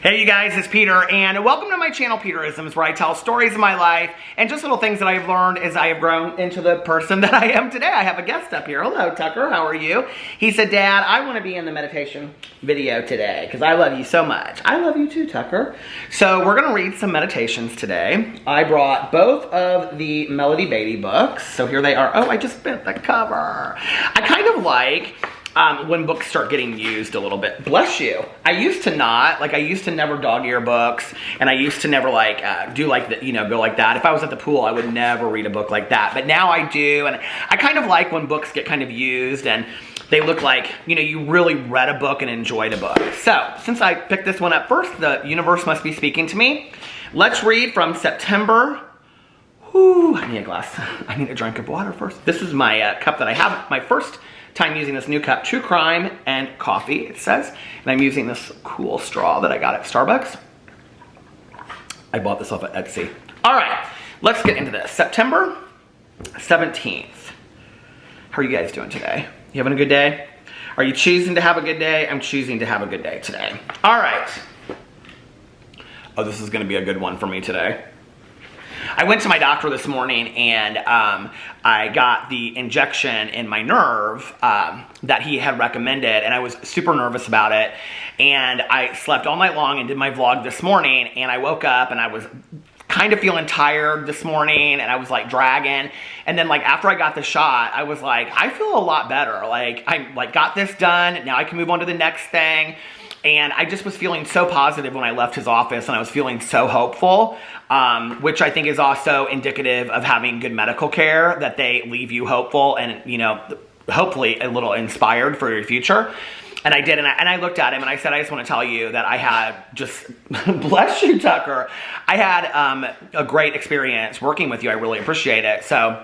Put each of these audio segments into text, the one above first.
Hey you guys, it's Peter, and welcome to my channel, Peterisms, where I tell stories of my life and just little things that I've learned as I have grown into the person that I am today. I have a guest up here. Hello, Tucker. How are you? He said, Dad, I want to be in the meditation video today because I love you so much. I love you too, Tucker. So we're going to read some meditations today. I brought both of the Melody Beatty books. So here they are. Oh, I just bent the cover. I kind of like... when books start getting used a little bit. Bless you. I used to not. Like, I used to never dog ear books, and I used to never, do like the, go like that. If I was at the pool, I would never read a book like that. But now I do, and I kind of like when books get kind of used, and they look like, you really read a book and enjoyed a book. So, since I picked this one up first, the universe must be speaking to me. Let's read from September. Whew, I need a glass. I need a drink of water first. This is my cup that I have. My first time using this new cup, True Crime and Coffee, it says. And I'm using this cool straw that I got at Starbucks. I bought this off at Etsy. All right, let's get into this. September 17th. How are you guys doing today? You having a good day? Are you choosing to have a good day? I'm choosing to have a good day today. All right. Oh, this is gonna be a good one for me today. I went to my doctor this morning and I got the injection in my nerve that he had recommended, and I was super nervous about it. And I slept all night long and did my vlog this morning, and I woke up and I was kind of feeling tired this morning, and I was like dragging. And then after I got the shot, I was like, I feel a lot better. I got this done. Now I can move on to the next thing. And I just was feeling so positive when I left his office, and I was feeling so hopeful, which I think is also indicative of having good medical care, that they leave you hopeful and, hopefully a little inspired for your future. And I did, and I looked at him and I said, I just want to tell you that I had just, bless you, Tucker, I had a great experience working with you. I really appreciate it. So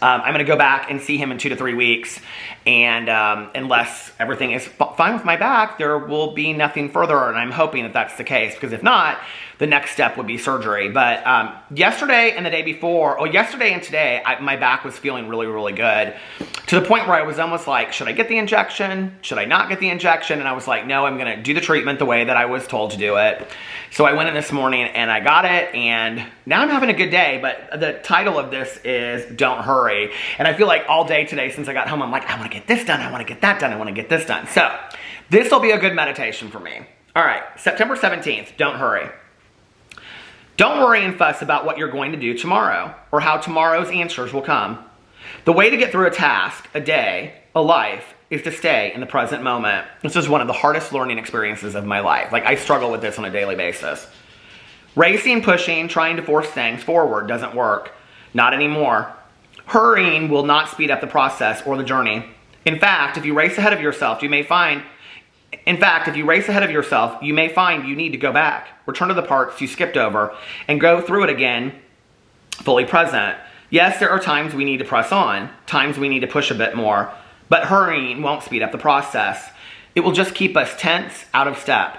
I'm going to go back and see him in 2 to 3 weeks, and unless everything is fine with my back, there will be nothing further, and I'm hoping that that's the case, because if not, the next step would be surgery. But yesterday and the day before, or yesterday and today, my back was feeling really, really good, to the point where I was almost like, should I get the injection? Should I not get the injection? And I was like, no, I'm going to do the treatment the way that I was told to do it. So I went in this morning and I got it, and now I'm having a good day. But the title of this is Don't Hurry. And I feel like all day today since I got home, I'm like, I want to get this done, I want to get that done, I want to get this done. So this will be a good meditation for me. All right, September 17th, don't hurry. Don't worry and fuss about what you're going to do tomorrow, or how tomorrow's answers will come. The way to get through a task, a day, a life, is to stay in the present moment. This is one of the hardest learning experiences of my life. I struggle with this on a daily basis. Racing, pushing, trying to force things forward doesn't work. Not anymore. Hurrying will not speed up the process or the journey. In fact, if you race ahead of yourself, you may find you need to go back, return to the parts you skipped over, and go through it again, fully present. Yes, there are times we need to press on, times we need to push a bit more, but hurrying won't speed up the process. It will just keep us tense, out of step.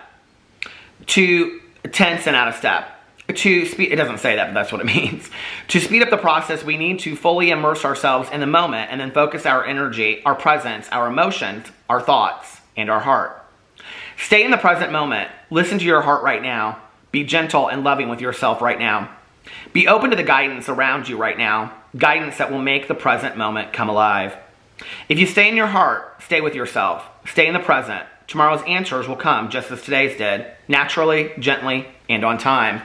Tense and out of step. It doesn't say that, but that's what it means. To speed up the process, we need to fully immerse ourselves in the moment and then focus our energy, our presence, our emotions, our thoughts, and our heart. Stay in the present moment. Listen to your heart right now. Be gentle and loving with yourself right now. Be open to the guidance around you right now, guidance that will make the present moment come alive. If you stay in your heart, stay with yourself. Stay in the present. Tomorrow's answers will come just as today's did, naturally, gently, and on time.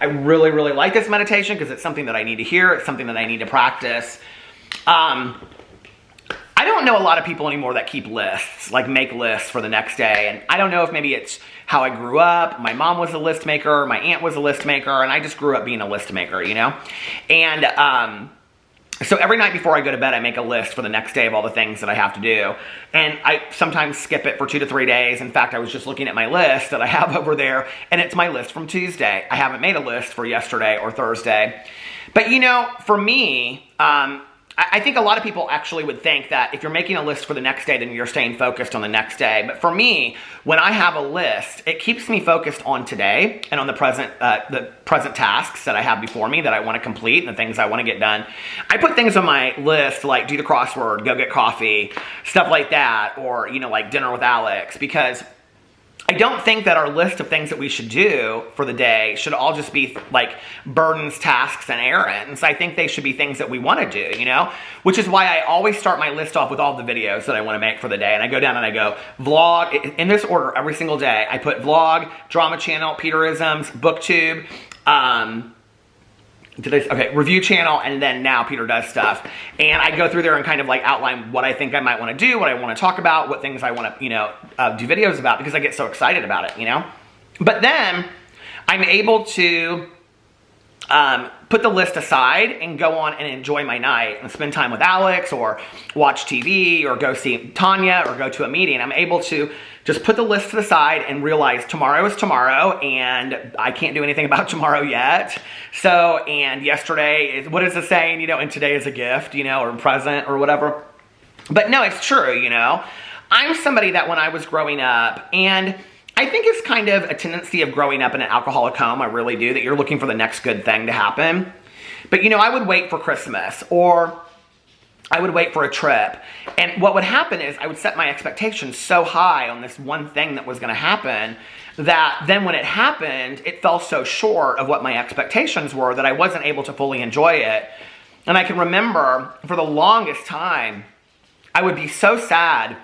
I really, really like this meditation because it's something that I need to hear. It's something that I need to practice. I don't know a lot of people anymore that keep lists, make lists for the next day. And I don't know if maybe it's how I grew up. My mom was a list maker. My aunt was a list maker. And I just grew up being a list maker, And so every night before I go to bed, I make a list for the next day of all the things that I have to do. And I sometimes skip it for 2 to 3 days. In fact, I was just looking at my list that I have over there, and it's my list from Tuesday. I haven't made a list for yesterday or Thursday. But for me, I think a lot of people actually would think that if you're making a list for the next day, then you're staying focused on the next day. But for me, when I have a list, it keeps me focused on today and on the present tasks that I have before me that I want to complete and the things I want to get done. I put things on my list like do the crossword, go get coffee, stuff like that, or, like dinner with Alex, because I don't think that our list of things that we should do for the day should all just be like burdens, tasks, and errands. I think they should be things that we want to do, you know? Which is why I always start my list off with all the videos that I want to make for the day. And I go down and I go vlog, in this order every single day. I put vlog, drama channel, Peterisms, booktube, review channel, and then now Peter does stuff. And I go through there and kind of like outline what I think I might want to do, what I want to talk about, what things I want to, you know, do videos about, because I get so excited about it, you know? But then I'm able to put the list aside and go on and enjoy my night and spend time with Alex or watch TV or go see Tanya or go to a meeting. I'm able to just put the list to the side and realize tomorrow is tomorrow and I can't do anything about tomorrow yet. So, and yesterday is, what is the saying, you know, and today is a gift, you know, or present or whatever. But no, it's true, you know. I'm somebody that when I was growing up, and I think it's kind of a tendency of growing up in an alcoholic home, I really do, that you're looking for the next good thing to happen. But, you know, I would wait for Christmas, or I would wait for a trip. And what would happen is I would set my expectations so high on this one thing that was going to happen that then when it happened, it fell so short of what my expectations were that I wasn't able to fully enjoy it. And I can remember for the longest time, I would be so sad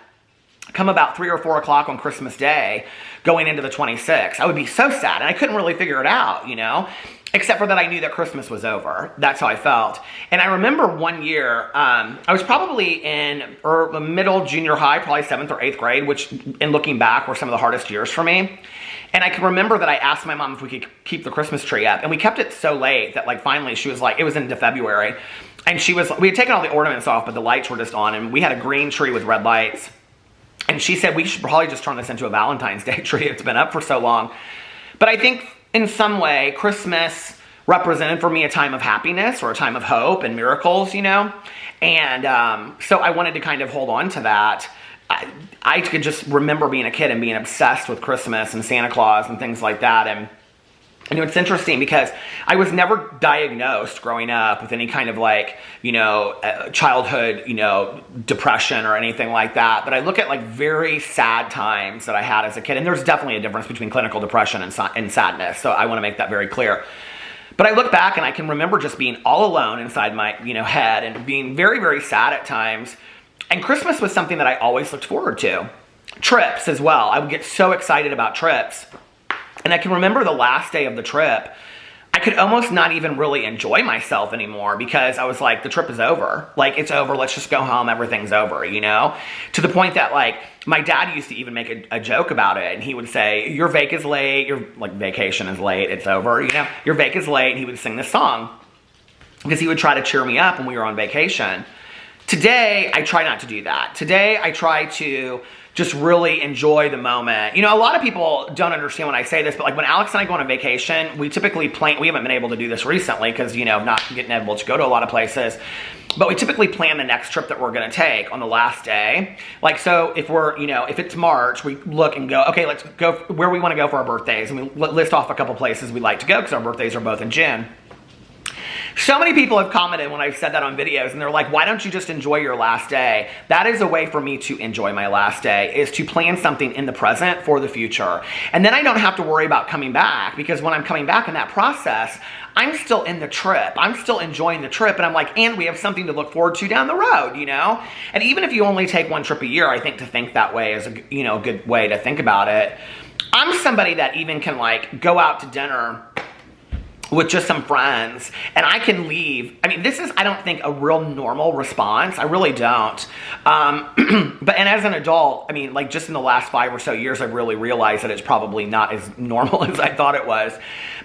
come about 3 or 4 o'clock on Christmas Day, going into the 26th. I would be so sad, and I couldn't really figure it out, you know, except for that I knew that Christmas was over. That's how I felt. And I remember one year, I was probably in middle junior high, probably 7th or 8th grade, which, in looking back, were some of the hardest years for me. And I can remember that I asked my mom if we could keep the Christmas tree up, and we kept it so late that, like, finally she was like, it was into February, and we had taken all the ornaments off, but the lights were just on, and we had a green tree with red lights. And she said, we should probably just turn this into a Valentine's Day tree. It's been up for so long. But I think in some way, Christmas represented for me a time of happiness or a time of hope and miracles, you know? And so I wanted to kind of hold on to that. I could just remember being a kid and being obsessed with Christmas and Santa Claus and things like that. And you know, it's interesting because I was never diagnosed growing up with any kind of like, you know, childhood, you know, depression or anything like that. But I look at like very sad times that I had as a kid. And there's definitely a difference between clinical depression and sadness. So I want to make that very clear. But I look back and I can remember just being all alone inside my, you know, head and being very, very sad at times. And Christmas was something that I always looked forward to. Trips as well. I would get so excited about trips. And I can remember the last day of the trip, I could almost not even really enjoy myself anymore because I was like, the trip is over. Like, it's over. Let's just go home. Everything's over, you know? To the point that, like, my dad used to even make a joke about it. And he would say, your vac is late. Your, like, vacation is late. It's over, you know? Your vac is late. And he would sing this song because he would try to cheer me up when we were on vacation. Today, I try not to do that. Today, I try to just really enjoy the moment. You know, a lot of people don't understand when I say this, but like when Alex and I go on a vacation, we typically plan, we haven't been able to do this recently because, you know, not getting able to go to a lot of places, but we typically plan the next trip that we're gonna take on the last day. Like, so if we're, you know, if it's March, we look and go, okay, let's go where we wanna go for our birthdays. And we list off a couple places we'd like to go because our birthdays are both in June. So many people have commented when I've said that on videos, and they're like, why don't you just enjoy your last day? That is a way for me to enjoy my last day, is to plan something in the present for the future. And then I don't have to worry about coming back, because when I'm coming back in that process, I'm still in the trip. I'm still enjoying the trip, and I'm like, and we have something to look forward to down the road, you know? And even if you only take one trip a year, I think to think that way is a, you know, good way to think about it. I'm somebody that even can like go out to dinner with just some friends, and I can leave. I mean, this is, I don't think, a real normal response. I really don't. And as an adult, I mean, like just in the last 5 or so years, I've really realized that it's probably not as normal as I thought it was.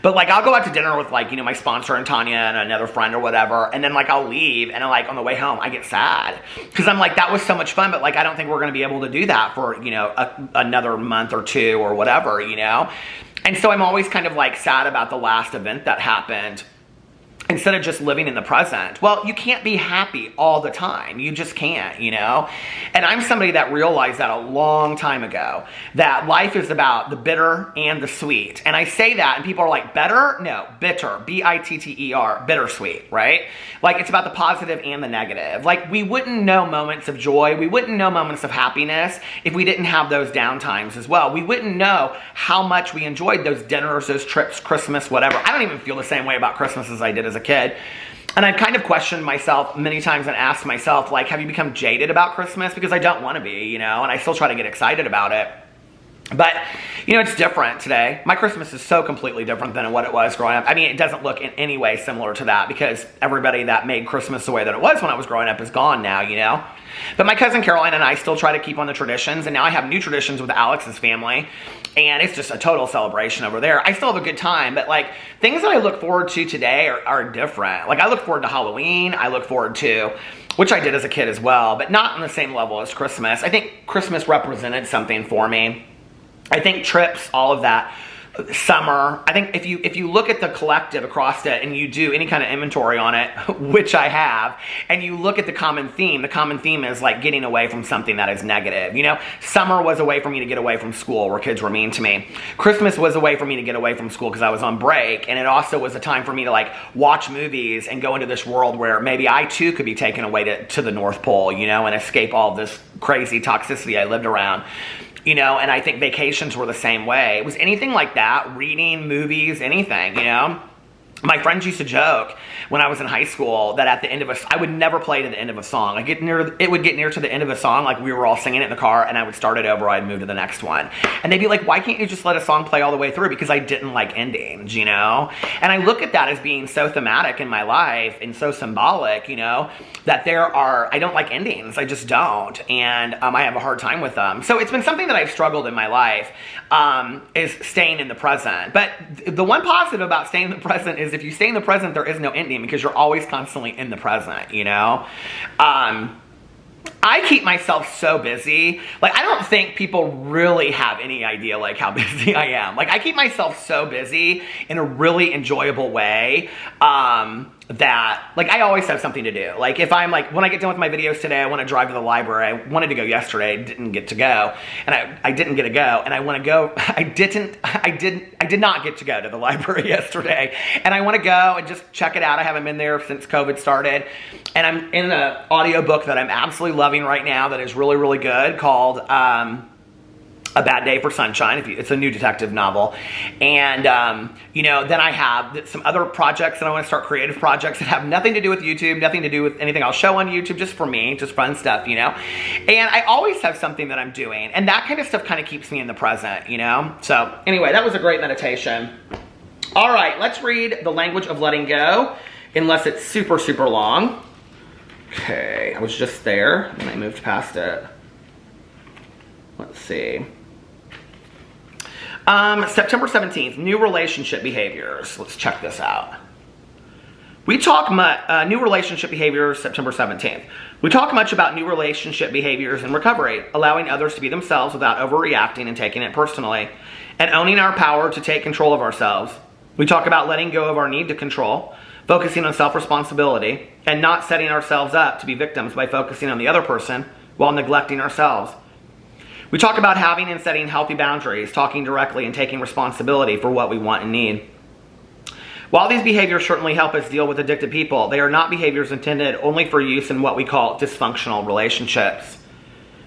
But like, I'll go out to dinner with like, you know, my sponsor and Tanya and another friend or whatever, and then like I'll leave, and like on the way home, I get sad. Because I'm like, that was so much fun, but like, I don't think we're gonna be able to do that for, you know, another month or two or whatever, you know? And so I'm always kind of like sad about the last event that happened. instead of just living in the present. Well, you can't be happy all the time. You just can't, you know? And I'm somebody that realized that a long time ago, that life is about the bitter and the sweet. And I say that and people are like, better? No, bitter, B-I-T-T-E-R, bittersweet, right? Like it's about the positive and the negative. Like we wouldn't know moments of joy, we wouldn't know moments of happiness if we didn't have those down times as well. We wouldn't know how much we enjoyed those dinners, those trips, Christmas, whatever. I don't even feel the same way about Christmas as I did as a kid. And I've kind of questioned myself many times and asked myself, like, have you become jaded about Christmas? Because I don't want to be, you know, and I still try to get excited about it. But, you know, it's different today. My Christmas is so completely different than what it was growing up. I mean, it doesn't look in any way similar to that because everybody that made Christmas the way that it was when I was growing up is gone now, you know? But my cousin Caroline and I still try to keep on the traditions, and now I have new traditions with Alex's family, and it's just a total celebration over there. I still have a good time, but like things that I look forward to today are different. Like I look forward to Halloween, I look forward to, which I did as a kid as well, but not on the same level as Christmas. I think Christmas represented something for me. I think trips, all of that, summer. I think if you look at the collective across it and you do any kind of inventory on it, which I have, and you look at the common theme is like getting away from something that is negative. You know, summer was a way for me to get away from school where kids were mean to me. Christmas was a way for me to get away from school because I was on break, and it also was a time for me to like watch movies and go into this world where maybe I too could be taken away to the North Pole, you know, and escape all this crazy toxicity I lived around. You know, and I think vacations were the same way. It was anything like that, reading, movies, anything, you know. My friends used to joke when I was in high school that at the end of I would never play to the end of a song. It would get near to the end of a song, like we were all singing it in the car, and I would start it over, I'd move to the next one. And they'd be like, why can't you just let a song play all the way through? Because I didn't like endings, you know? And I look at that as being so thematic in my life and so symbolic, you know, that I don't like endings. I just don't. And I have a hard time with them. So it's been something that I've struggled in my life, is staying in the present. But the one positive about staying in the present is if you stay in the present, there is no ending because you're always constantly in the present, you know? I keep myself so busy. Like, I don't think people really have any idea, like, how busy I am. Like, I keep myself so busy in a really enjoyable way, that, like, I always have something to do. Like, if I'm, like, when I get done with my videos today, I want to drive to the library. I wanted to go yesterday, didn't get to go. And I didn't get to go. And I want to go, I did not get to go to the library yesterday. And I want to go and just check it out. I haven't been there since COVID started. And I'm in an audiobook that I'm absolutely loving right now that is really, really good called, A Bad Day for Sunshine. It's a new detective novel. And, you know, then I have some other projects that I want to start, creative projects that have nothing to do with YouTube, nothing to do with anything I'll show on YouTube, just for me, just fun stuff, you know. And I always have something that I'm doing. And that kind of stuff kind of keeps me in the present, you know. So anyway, that was a great meditation. All right, let's read The Language of Letting Go, unless it's super, super long. Okay, I was just there, and I moved past it. Let's see. September 17th, new relationship behaviors. Let's check this out. We talk new relationship behaviors, September 17th. We talk much about new relationship behaviors in recovery, allowing others to be themselves without overreacting and taking it personally, and owning our power to take control of ourselves. We talk about letting go of our need to control, focusing on self-responsibility, and not setting ourselves up to be victims by focusing on the other person while neglecting ourselves. We talk about having and setting healthy boundaries, talking directly and taking responsibility for what we want and need. While these behaviors certainly help us deal with addicted people, they are not behaviors intended only for use in what we call dysfunctional relationships.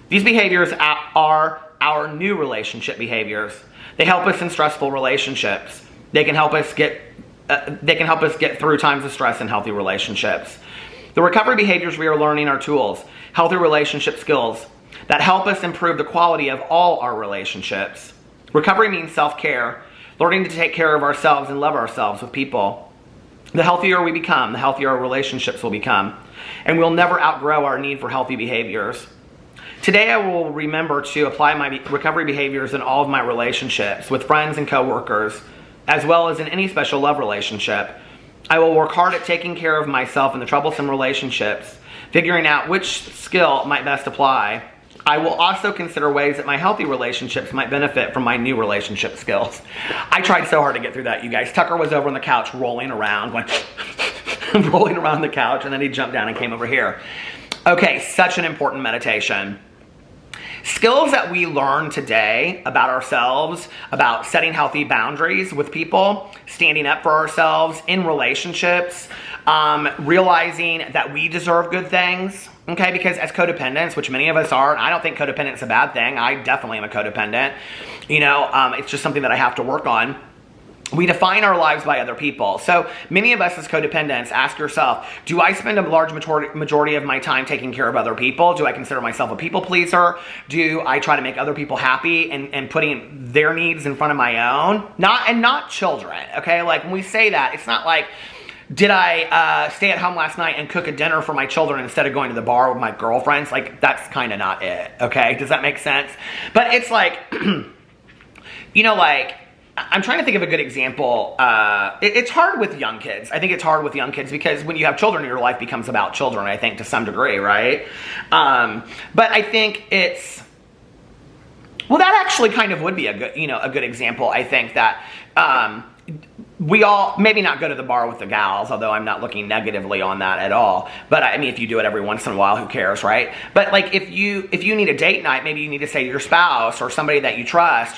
These behaviors are our new relationship behaviors. They help us in stressful relationships. They can help us get through times of stress in healthy relationships. The recovery behaviors we are learning are tools, healthy relationship skills, that help us improve the quality of all our relationships. Recovery means self-care, learning to take care of ourselves and love ourselves with people. The healthier we become, the healthier our relationships will become, and we'll never outgrow our need for healthy behaviors. Today I will remember to apply my recovery behaviors in all of my relationships with friends and coworkers, as well as in any special love relationship. I will work hard at taking care of myself in the troublesome relationships, figuring out which skill might best apply. I will also consider ways that my healthy relationships might benefit from my new relationship skills. I tried so hard to get through that, you guys. Tucker was over on the couch rolling around going, rolling around the couch, and then he jumped down and came over here. Okay, such an important meditation. Skills that we learn today about ourselves, about setting healthy boundaries with people, standing up for ourselves in relationships, realizing that we deserve good things, okay? Because as codependents, which many of us are, and I don't think codependent is a bad thing. I definitely am a codependent. It's just something that I have to work on. We define our lives by other people. So many of us as codependents, ask yourself, do I spend a large majority of my time taking care of other people? Do I consider myself a people pleaser? Do I try to make other people happy and putting their needs in front of my own? Not children, okay? Like when we say that, it's not like, did I stay at home last night and cook a dinner for my children instead of going to the bar with my girlfriends? Like, that's kind of not it, okay? Does that make sense? But it's like, I'm trying to think of a good example. It's hard with young kids. I think it's hard with young kids because when you have children, your life becomes about children, I think, to some degree, right? But I think that actually kind of would be a good example. I think that we all, maybe not go to the bar with the gals, although I'm not looking negatively on that at all. But I mean, if you do it every once in a while, who cares, right? But like if you need a date night, maybe you need to say to your spouse or somebody that you trust,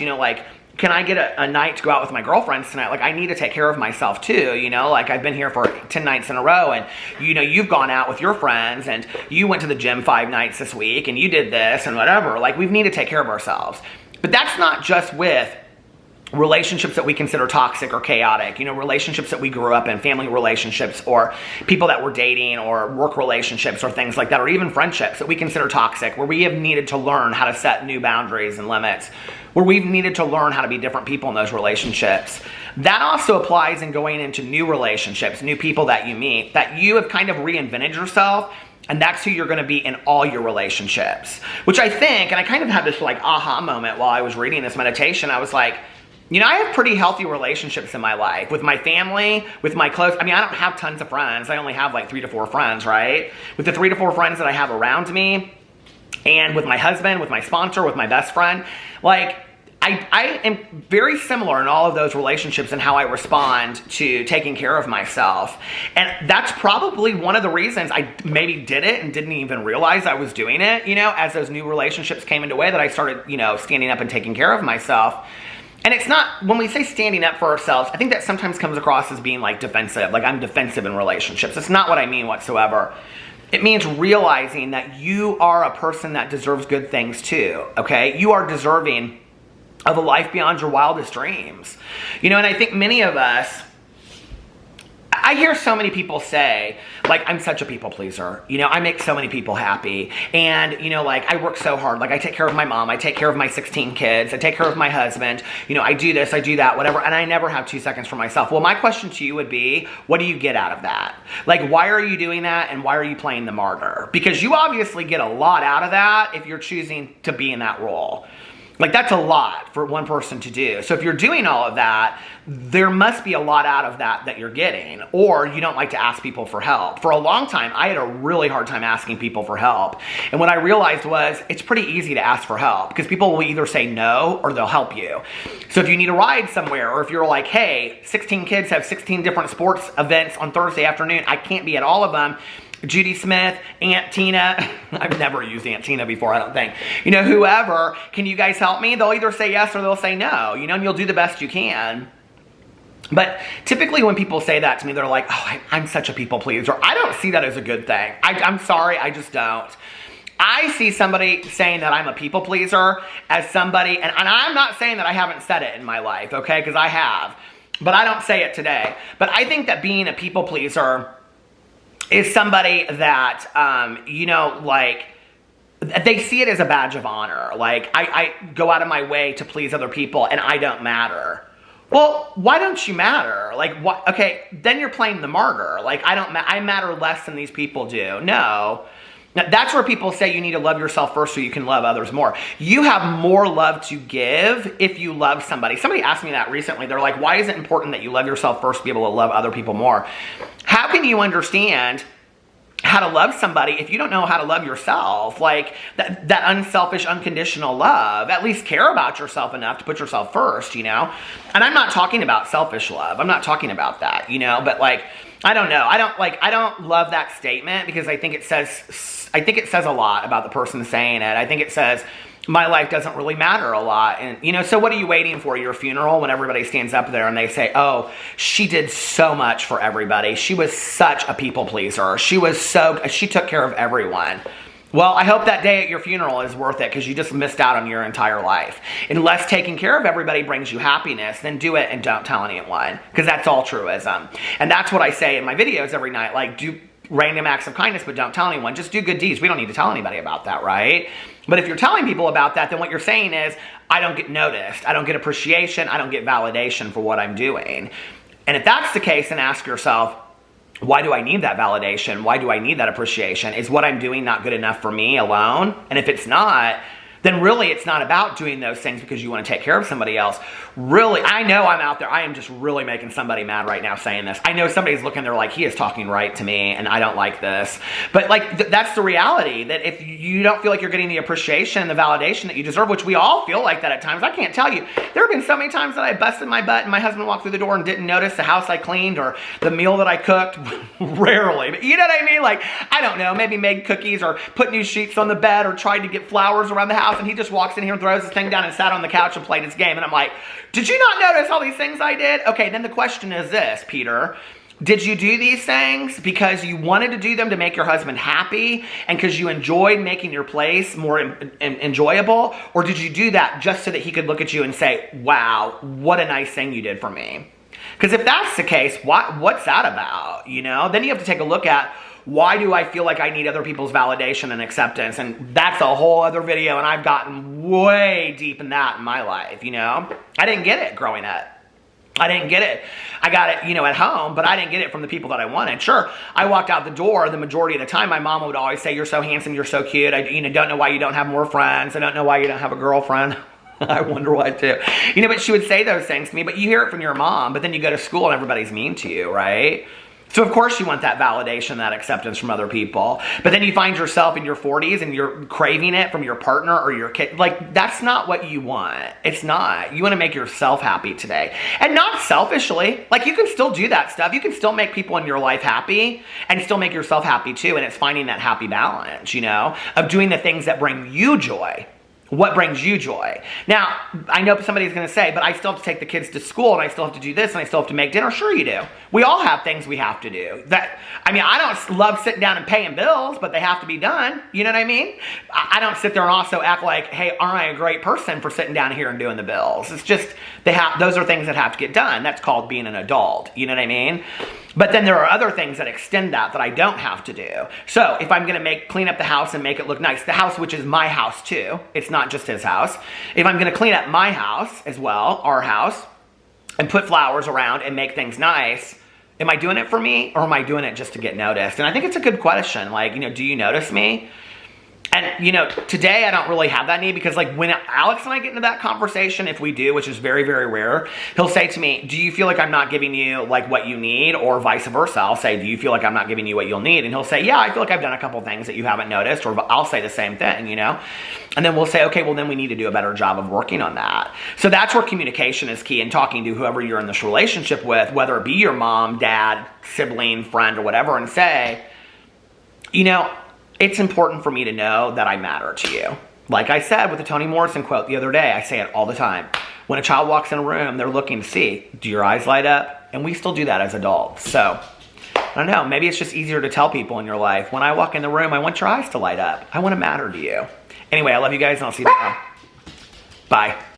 can I get a night to go out with my girlfriends tonight? Like, I need to take care of myself too, like I've been here for 10 nights in a row and, you've gone out with your friends and you went to the gym 5 nights this week and you did this and whatever. Like, we need to take care of ourselves. But that's not just with relationships that we consider toxic or chaotic, relationships that we grew up in, family relationships or people that we're dating or work relationships or things like that, or even friendships that we consider toxic, where we have needed to learn how to set new boundaries and limits, where we've needed to learn how to be different people in those relationships. That also applies in going into new relationships, new people that you meet, that you have kind of reinvented yourself. And that's who you're going to be in all your relationships, which I think, and I kind of had this like aha moment while I was reading this meditation. I was like, I have pretty healthy relationships in my life with my family, with my close, I don't have tons of friends. I only have like 3 to 4 friends, right? With the 3 to 4 friends that I have around me, and with my husband, with my sponsor, with my best friend, like I am very similar in all of those relationships and how I respond to taking care of myself. And that's probably one of the reasons I maybe did it and didn't even realize I was doing it, as those new relationships came into way, that I started, standing up and taking care of myself. And it's not, when we say standing up for ourselves, I think that sometimes comes across as being like defensive, like I'm defensive in relationships. It's not what I mean whatsoever. It means realizing that you are a person that deserves good things too, okay? You are deserving of a life beyond your wildest dreams. And I think many of us, I hear so many people say, like, I'm such a people pleaser. I make so many people happy. And, like, I work so hard. Like, I take care of my mom. I take care of my 16 kids. I take care of my husband. I do this, I do that, whatever. And I never have 2 seconds for myself. Well, my question to you would be, what do you get out of that? Like, why are you doing that? And why are you playing the martyr? Because you obviously get a lot out of that if you're choosing to be in that role. Like, that's a lot for one person to do. So if you're doing all of that, there must be a lot out of that you're getting, or you don't like to ask people for help. For a long time, I had a really hard time asking people for help. And what I realized was it's pretty easy to ask for help because people will either say no or they'll help you. So if you need a ride somewhere, or if you're like, hey, 16 kids have 16 different sports events on Thursday afternoon, I can't be at all of them. Judy Smith, Aunt Tina, I've never used Aunt Tina before, I don't think. Whoever, can you guys help me? They'll either say yes or they'll say no, and you'll do the best you can. But typically when people say that to me, they're like, oh, I'm such a people pleaser. I don't see that as a good thing. I'm sorry, I just don't. I see somebody saying that I'm a people pleaser as somebody, and I'm not saying that I haven't said it in my life, okay, because I have, but I don't say it today. But I think that being a people pleaser is somebody that, like, they see it as a badge of honor. Like, I go out of my way to please other people and I don't matter. Well, why don't you matter? Like, what? Okay, then you're playing the martyr. Like, I matter less than these people do. No. Now, that's where people say you need to love yourself first so you can love others more. You have more love to give if you love somebody. Somebody asked me that recently. They're like, why is it important that you love yourself first to be able to love other people more? How can you understand how to love somebody if you don't know how to love yourself? Like, that unselfish, unconditional love. At least care about yourself enough to put yourself first, And I'm not talking about selfish love. I'm not talking about that, But like, I don't know. I don't love that statement because I think it says a lot about the person saying it. I think it says my life doesn't really matter a lot. And, you know, so what are you waiting for? Your funeral, when everybody stands up there and they say, oh, she did so much for everybody. She was such a people pleaser. She took care of everyone. Well, I hope that day at your funeral is worth it because you just missed out on your entire life. Unless taking care of everybody brings you happiness, then do it and don't tell anyone, because that's altruism. And that's what I say in my videos every night, like, do random acts of kindness, but don't tell anyone. Just do good deeds. We don't need to tell anybody about that, right? But if you're telling people about that, then what you're saying is, I don't get noticed. I don't get appreciation. I don't get validation for what I'm doing. And if that's the case, then ask yourself, why do I need that validation? Why do I need that appreciation? Is what I'm doing not good enough for me alone? And if it's not, then really it's not about doing those things because you want to take care of somebody else. Really, I know I'm out there. I am just really making somebody mad right now saying this. I know somebody's looking there like, he is talking right to me and I don't like this. But like, that's the reality, that if you don't feel like you're getting the appreciation and the validation that you deserve, which we all feel like that at times. I can't tell you. There have been so many times that I busted my butt and my husband walked through the door and didn't notice the house I cleaned or the meal that I cooked. Rarely. But you know what I mean? Like, I don't know, maybe made cookies or put new sheets on the bed or tried to get flowers around the house, and he just walks in here and throws his thing down and sat on the couch and played his game. And I'm like, did you not notice all these things I did? Okay, then the question is this, Peter. Did you do these things because you wanted to do them to make your husband happy and because you enjoyed making your place more enjoyable? Or did you do that just so that he could look at you and say, wow, what a nice thing you did for me? Because if that's the case, what's that about? You know, then you have to take a look at, why do I feel like I need other people's validation and acceptance? And that's a whole other video, and I've gotten way deep in that in my life, you know? I didn't get it growing up. I didn't get it. I got it, you know, at home, but I didn't get it from the people that I wanted. Sure, I walked out the door the majority of the time. My mom would always say, you're so handsome, you're so cute. I don't know why you don't have more friends. I don't know why you don't have a girlfriend. I wonder why too. You know, but she would say those things to me, but you hear it from your mom, but then you go to school and everybody's mean to you, right? So of course you want that validation, that acceptance from other people. But then you find yourself in your 40s and you're craving it from your partner or your kid. Like, that's not what you want. It's not. You want to make yourself happy today. And not selfishly. Like, you can still do that stuff. You can still make people in your life happy and still make yourself happy too. And it's finding that happy balance, you know, of doing the things that bring you joy. What brings you joy? Now, I know somebody's going to say, but I still have to take the kids to school and I still have to do this and I still have to make dinner. Sure you do. We all have things we have to do. I don't love sitting down and paying bills, but they have to be done. You know what I mean? I don't sit there and also act like, hey, aren't I a great person for sitting down here and doing the bills? It's just, those are things that have to get done. That's called being an adult. You know what I mean? But then there are other things that extend that I don't have to do. So if I'm going to clean up the house and make it look nice, the house, which is my house too, it's not just his house. If I'm going to clean up my house as well, our house, and put flowers around and make things nice, am I doing it for me or am I doing it just to get noticed? And I think it's a good question. Like, you know, do you notice me? And, you know, today I don't really have that need because, like, when Alex and I get into that conversation, if we do, which is very, very rare, he'll say to me, do you feel like I'm not giving you, like, what you need? Or vice versa. I'll say, do you feel like I'm not giving you what you'll need? And he'll say, yeah, I feel like I've done a couple things that you haven't noticed. Or I'll say the same thing, you know? And then we'll say, okay, well, then we need to do a better job of working on that. So that's where communication is key, and talking to whoever you're in this relationship with, whether it be your mom, dad, sibling, friend, or whatever, and say, you know, it's important for me to know that I matter to you. Like I said with the Toni Morrison quote the other day, I say it all the time. When a child walks in a room, they're looking to see, do your eyes light up? And we still do that as adults. So, I don't know, maybe it's just easier to tell people in your life, when I walk in the room, I want your eyes to light up. I want to matter to you. Anyway, I love you guys, and I'll see you tomorrow. Bye.